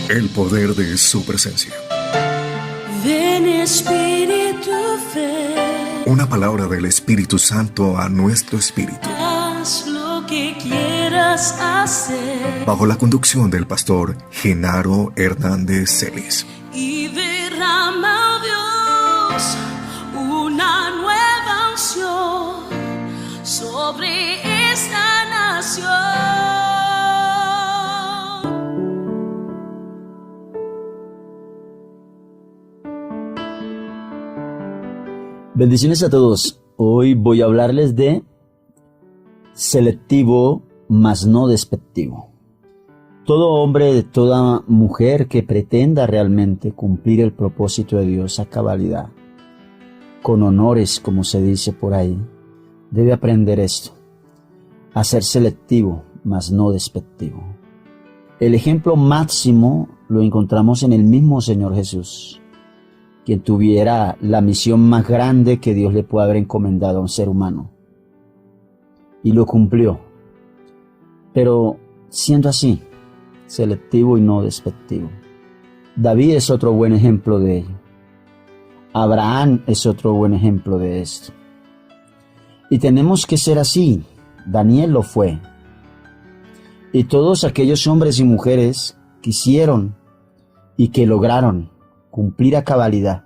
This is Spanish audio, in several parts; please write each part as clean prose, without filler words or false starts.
El poder de su presencia. Ven Espíritu, ven. Una palabra del Espíritu Santo a nuestro espíritu. Haz lo que quieras hacer. Bajo la conducción del pastor Genaro Hernández Celis. Y derrama, Dios, una nueva unción sobre esta nación. Bendiciones a todos. Hoy voy a hablarles de selectivo, mas no despectivo. Todo hombre, toda mujer que pretenda realmente cumplir el propósito de Dios a cabalidad, con honores, como se dice por ahí, debe aprender esto, a ser selectivo, mas no despectivo. El ejemplo máximo lo encontramos en el mismo Señor Jesús, quien tuviera la misión más grande que Dios le puede haber encomendado a un ser humano. Y lo cumplió. Pero siendo así, selectivo y no despectivo. David es otro buen ejemplo de ello. Abraham es otro buen ejemplo de esto. Y tenemos que ser así. Daniel lo fue. Y todos aquellos hombres y mujeres que hicieron y que lograron cumplir a cabalidad,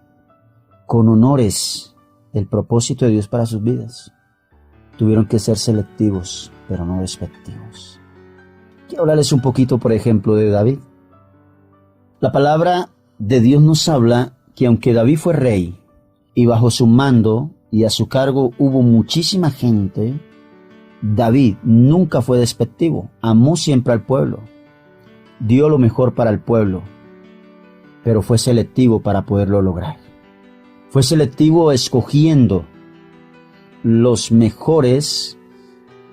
con honores, el propósito de Dios para sus vidas, tuvieron que ser selectivos, pero no despectivos. Quiero hablarles un poquito, por ejemplo, de David. La palabra de Dios nos habla que aunque David fue rey y bajo su mando y a su cargo hubo muchísima gente, David nunca fue despectivo, amó siempre al pueblo, dio lo mejor para el pueblo, pero fue selectivo para poderlo lograr. Fue selectivo escogiendo los mejores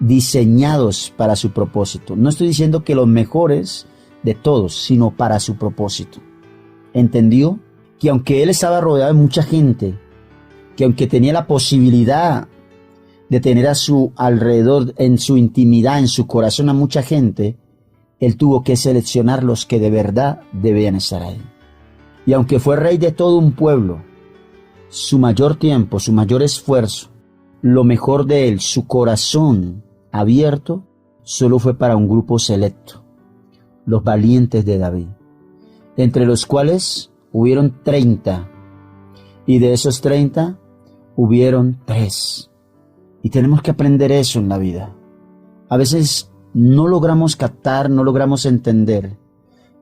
diseñados para su propósito. No estoy diciendo que los mejores de todos, sino para su propósito. Entendió que aunque él estaba rodeado de mucha gente, que aunque tenía la posibilidad de tener a su alrededor, en su intimidad, en su corazón a mucha gente, él tuvo que seleccionar los que de verdad debían estar ahí. Y aunque fue rey de todo un pueblo, su mayor tiempo, su mayor esfuerzo, lo mejor de él, su corazón abierto, solo fue para un grupo selecto, los valientes de David, entre los cuales hubieron 30, y de esos 30 hubieron 3. Y tenemos que aprender eso en la vida. A veces no logramos captar, no logramos entender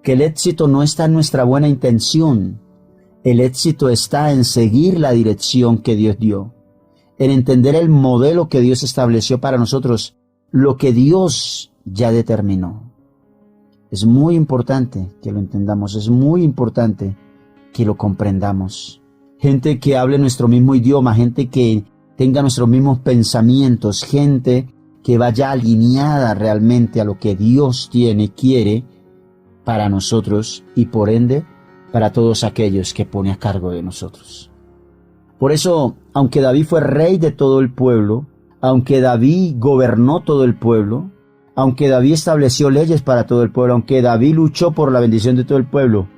que el éxito no está en nuestra buena intención. El éxito está en seguir la dirección que Dios dio, en entender el modelo que Dios estableció para nosotros, lo que Dios ya determinó. Es muy importante que lo entendamos, es muy importante que lo comprendamos. Gente que hable nuestro mismo idioma, gente que tenga nuestros mismos pensamientos, gente que vaya alineada realmente a lo que Dios quiere para nosotros y por ende para todos aquellos que pone a cargo de nosotros. Por eso, aunque David fue rey de todo el pueblo, aunque David gobernó todo el pueblo, aunque David estableció leyes para todo el pueblo, aunque David luchó por la bendición de todo el pueblo,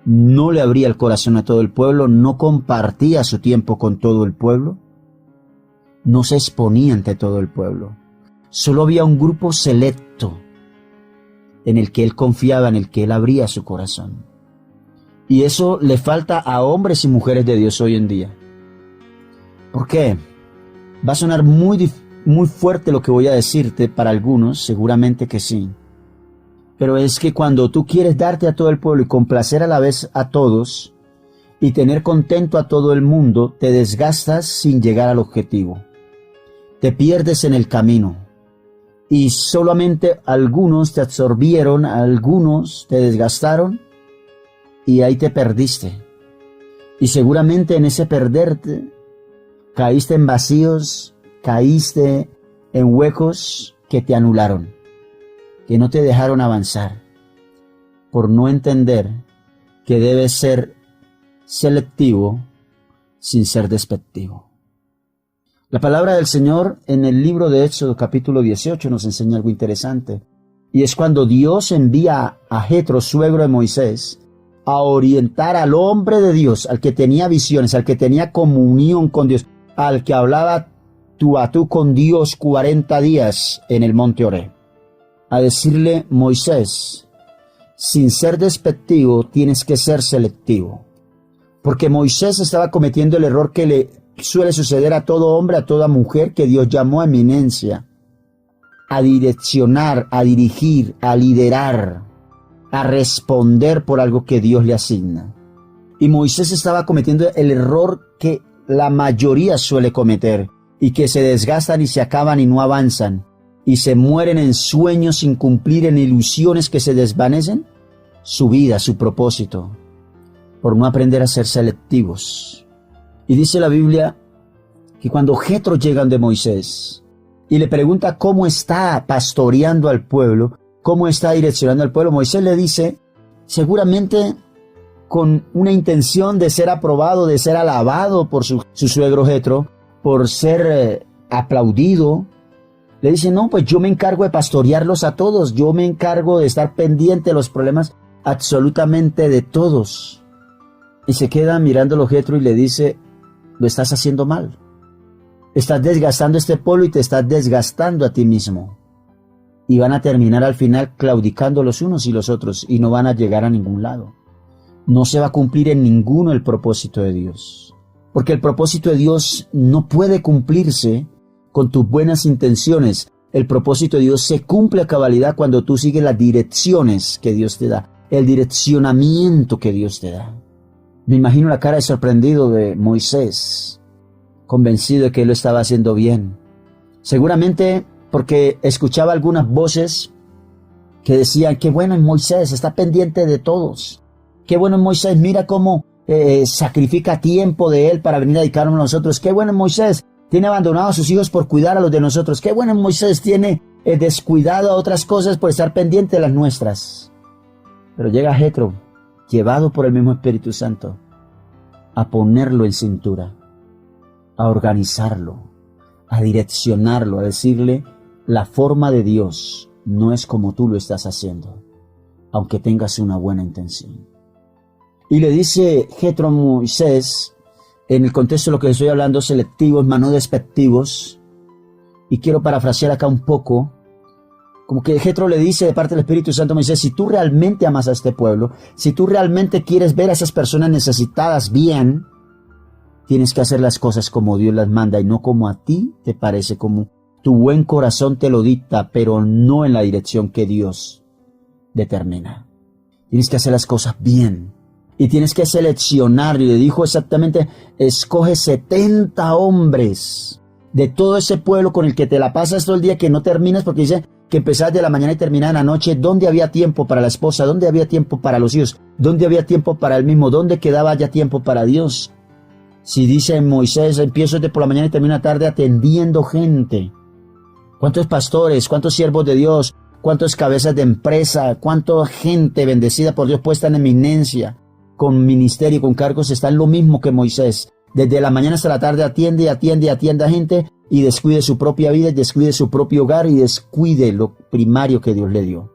no le abría el corazón a todo el pueblo, no compartía su tiempo con todo el pueblo, no se exponía ante todo el pueblo. Solo había un grupo selecto en el que él confiaba, en el que él abría su corazón. Y eso le falta a hombres y mujeres de Dios hoy en día. ¿Por qué? Va a sonar muy fuerte lo que voy a decirte para algunos, seguramente que sí. Pero es que cuando tú quieres darte a todo el pueblo y complacer a la vez a todos y tener contento a todo el mundo, te desgastas sin llegar al objetivo. Te pierdes en el camino. Y solamente algunos te absorbieron, algunos te desgastaron y ahí te perdiste. Y seguramente en ese perderte caíste en vacíos, caíste en huecos que te anularon, que no te dejaron avanzar, por no entender que debes ser selectivo sin ser despectivo. La palabra del Señor en el libro de Éxodo capítulo 18 nos enseña algo interesante. Y es cuando Dios envía a Jetro, suegro de Moisés, a orientar al hombre de Dios, al que tenía visiones, al que tenía comunión con Dios, al que hablaba tú a tú con Dios 40 días en el monte Oreb, a decirle: Moisés, sin ser despectivo, tienes que ser selectivo. Porque Moisés estaba cometiendo el error que le suele suceder a todo hombre, a toda mujer que Dios llamó a eminencia, a direccionar, a dirigir, a liderar, a responder por algo que Dios le asigna. Y Moisés estaba cometiendo el error que la mayoría suele cometer, y que se desgastan y se acaban y no avanzan, y se mueren en sueños sin cumplir, en ilusiones que se desvanecen, su vida, su propósito, por no aprender a ser selectivos. Y dice la Biblia que cuando Jetro llega de Moisés y le pregunta cómo está pastoreando al pueblo, cómo está direccionando al pueblo, Moisés le dice, seguramente con una intención de ser aprobado, de ser alabado por su suegro Jetro, por ser aplaudido, le dice: no, pues yo me encargo de pastorearlos a todos, yo me encargo de estar pendiente de los problemas absolutamente de todos. Y se queda mirándolo Jetro y le dice: lo estás haciendo mal, estás desgastando este pueblo y te estás desgastando a ti mismo, y van a terminar al final claudicando los unos y los otros, y no van a llegar a ningún lado. No se va a cumplir en ninguno el propósito de Dios. Porque el propósito de Dios no puede cumplirse con tus buenas intenciones. El propósito de Dios se cumple a cabalidad cuando tú sigues las direcciones que Dios te da, el direccionamiento que Dios te da. Me imagino la cara de sorprendido de Moisés, convencido de que él lo estaba haciendo bien. Seguramente porque escuchaba algunas voces que decían: qué bueno es Moisés, está pendiente de todos. Qué bueno es Moisés, mira cómo sacrifica tiempo de él para venir a dedicarnos a nosotros. Qué bueno es Moisés, tiene abandonado a sus hijos por cuidar a los de nosotros. Qué bueno es Moisés, tiene descuidado a otras cosas por estar pendiente de las nuestras. Pero llega Jetro, llevado por el mismo Espíritu Santo, a ponerlo en cintura, a organizarlo, a direccionarlo, a decirle: la forma de Dios no es como tú lo estás haciendo, aunque tengas una buena intención. Y le dice Jetro a Moisés, en el contexto de lo que estoy hablando, selectivos, más no despectivos, y quiero parafrasear acá un poco, como que Jetro le dice de parte del Espíritu Santo a Moisés: si tú realmente amas a este pueblo, si tú realmente quieres ver a esas personas necesitadas bien, tienes que hacer las cosas como Dios las manda y no como a ti te parece, como tu buen corazón te lo dicta, pero no en la dirección que Dios determina. Tienes que hacer las cosas bien. Y tienes que seleccionar, y le dijo exactamente: escoge 70 hombres de todo ese pueblo con el que te la pasas todo el día, que no terminas, porque dice que empezás de la mañana y terminás en la noche. ¿Dónde había tiempo para la esposa? ¿Dónde había tiempo para los hijos? ¿Dónde había tiempo para él mismo? ¿Dónde quedaba ya tiempo para Dios? Si dice Moisés: empiezo desde por la mañana y termino la tarde atendiendo gente. ¿Cuántos pastores, cuántos siervos de Dios, cuántas cabezas de empresa, cuánta gente bendecida por Dios puesta en eminencia, con ministerio, con cargos, están lo mismo que Moisés? Desde la mañana hasta la tarde atiende a gente, y descuide su propia vida, y descuide su propio hogar, y descuide lo primario que Dios le dio.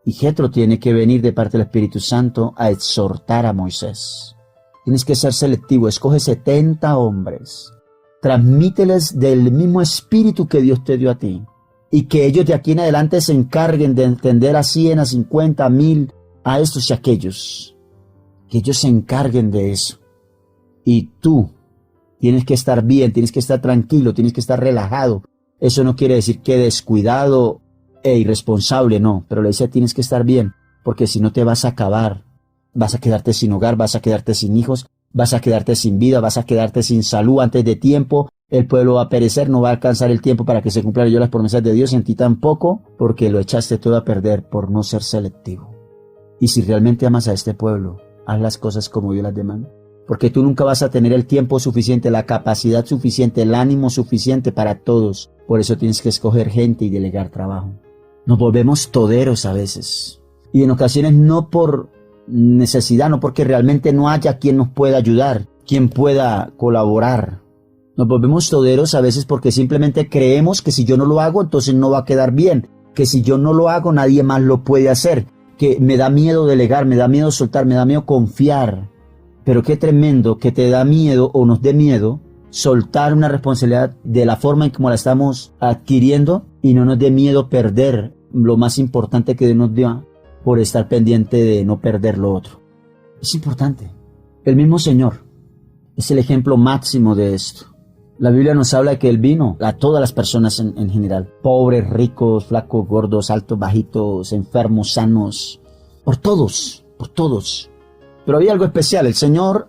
Y Jetro tiene que venir de parte del Espíritu Santo a exhortar a Moisés. Tienes que ser selectivo, escoge 70 hombres, transmíteles del mismo espíritu que Dios te dio a ti, y que ellos de aquí en adelante se encarguen de entender a 100, a 50, a 1000, a estos y a aquellos. Que ellos se encarguen de eso. Y tú tienes que estar bien, tienes que estar tranquilo, tienes que estar relajado. Eso no quiere decir que descuidado e irresponsable, no. Pero le dice: tienes que estar bien, porque si no te vas a acabar. Vas a quedarte sin hogar, vas a quedarte sin hijos, vas a quedarte sin vida, vas a quedarte sin salud antes de tiempo. El pueblo va a perecer, no va a alcanzar el tiempo para que se cumplan las promesas de Dios en ti tampoco, porque lo echaste todo a perder por no ser selectivo. Y si realmente amas a este pueblo, haz las cosas como Dios las demanda, porque tú nunca vas a tener el tiempo suficiente, la capacidad suficiente, el ánimo suficiente para todos. Por eso tienes que escoger gente y delegar trabajo. Nos volvemos toderos a veces, y en ocasiones no por necesidad, no porque realmente no haya quien nos pueda ayudar, quien pueda colaborar. Nos volvemos toderos a veces porque simplemente creemos que si yo no lo hago, entonces no va a quedar bien. que si yo no lo hago, nadie más lo puede hacer, que me da miedo delegar, me da miedo soltar, me da miedo confiar. Pero qué tremendo que te da miedo o nos dé miedo soltar una responsabilidad de la forma en como la estamos adquiriendo y no nos dé miedo perder lo más importante que Dios nos dio por estar pendiente de no perder lo otro. Es importante. El mismo Señor es el ejemplo máximo de esto. La Biblia nos habla de que Él vino a todas las personas en general. Pobres, ricos, flacos, gordos, altos, bajitos, enfermos, sanos. Por todos, por todos. Pero había algo especial. El Señor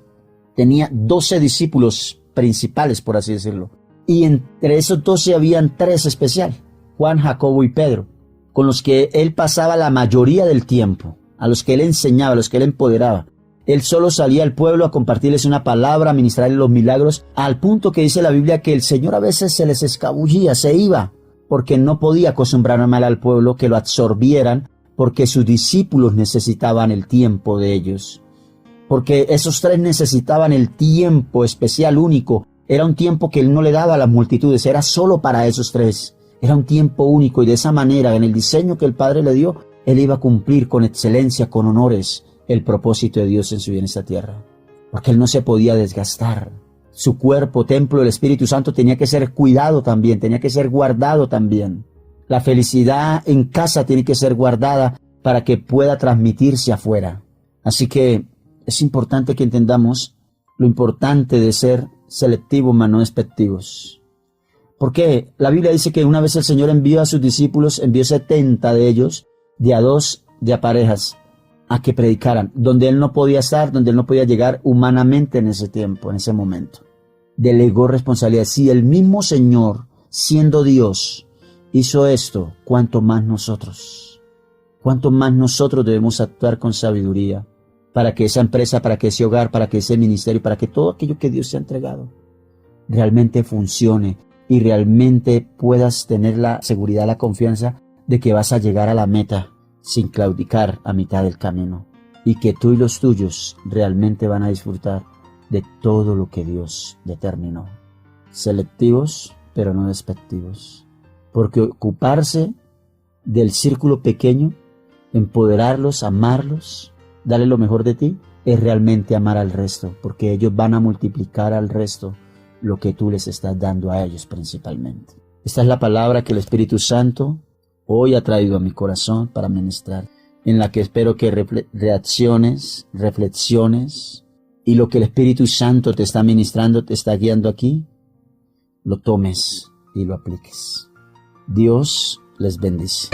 tenía 12 discípulos principales, por así decirlo. Y entre esos 12 habían 3 especiales. Juan, Jacobo y Pedro. Con los que Él pasaba la mayoría del tiempo. A los que Él enseñaba, a los que Él empoderaba. Él solo salía al pueblo a compartirles una palabra, a ministrarles los milagros, al punto que dice la Biblia que el Señor a veces se les escabullía, se iba, porque no podía acostumbrar mal al pueblo, que lo absorbieran, porque sus discípulos necesitaban el tiempo de ellos. Porque esos 3 necesitaban el tiempo especial, único. Era un tiempo que Él no le daba a las multitudes, era solo para esos 3. Era un tiempo único y de esa manera, en el diseño que el Padre le dio, Él iba a cumplir con excelencia, con honores, el propósito de Dios en su vida en esta tierra. Porque Él no se podía desgastar. Su cuerpo, templo del Espíritu Santo, tenía que ser cuidado también, tenía que ser guardado también. La felicidad en casa tiene que ser guardada para que pueda transmitirse afuera. Así que es importante que entendamos lo importante de ser selectivos, mas no despectivos. Porque la Biblia dice que una vez el Señor envió a sus discípulos, envió 70 de ellos, de a 2, de a parejas, a que predicaran, donde Él no podía estar, donde Él no podía llegar humanamente en ese tiempo, en ese momento. Delegó responsabilidad. Si el mismo Señor, siendo Dios, hizo esto, ¿cuánto más nosotros? ¿Cuánto más nosotros debemos actuar con sabiduría para que esa empresa, para que ese hogar, para que ese ministerio, para que todo aquello que Dios te ha entregado realmente funcione y realmente puedas tener la seguridad, la confianza de que vas a llegar a la meta sin claudicar a mitad del camino, y que tú y los tuyos realmente van a disfrutar de todo lo que Dios determinó. Selectivos, pero no despectivos. Porque ocuparse del círculo pequeño, empoderarlos, amarlos, darle lo mejor de ti, es realmente amar al resto, porque ellos van a multiplicar al resto lo que tú les estás dando a ellos principalmente. Esta es la palabra que el Espíritu Santo hoy ha traído a mi corazón para ministrar, en la que espero que reacciones, reflexiones, y lo que el Espíritu Santo te está ministrando, te está guiando aquí, lo tomes y lo apliques. Dios les bendice.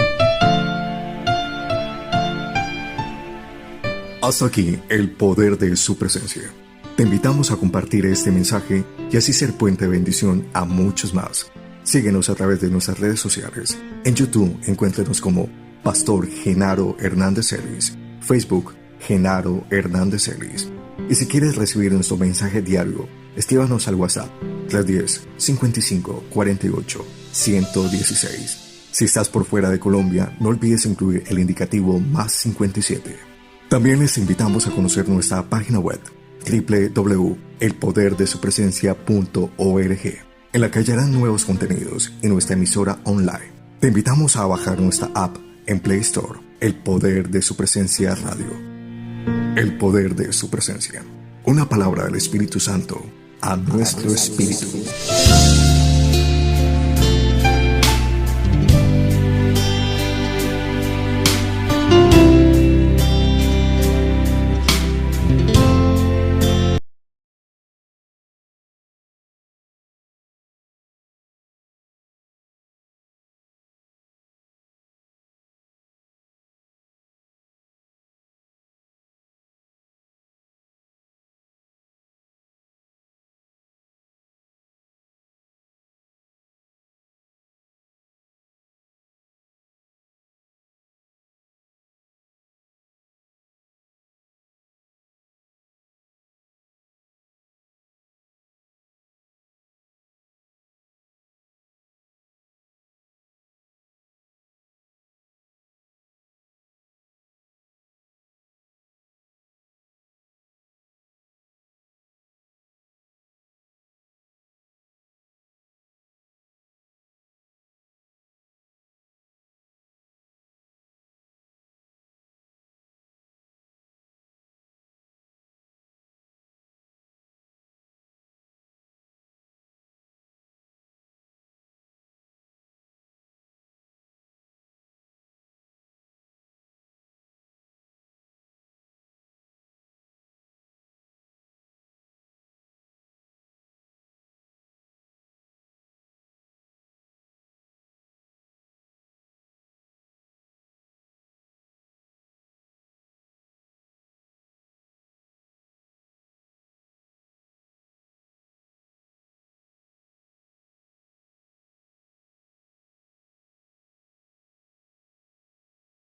Hasta aquí el poder de su presencia. Te invitamos a compartir este mensaje y así ser puente de bendición a muchos más. Síguenos a través de nuestras redes sociales. En YouTube, encuéntrenos como Pastor Genaro Hernández Celis, Facebook, Genaro Hernández Celis. Y si quieres recibir nuestro mensaje diario, escríbanos al WhatsApp 310-5548-116. Si estás por fuera de Colombia, no olvides incluir el indicativo +57. También les invitamos a conocer nuestra página web www.elpoderdesupresencia.org, en la que hallarán nuevos contenidos y nuestra emisora online. Te invitamos a bajar nuestra app en Play Store, El Poder de Su Presencia Radio. El Poder de Su Presencia. Una palabra del Espíritu Santo a nuestro espíritu.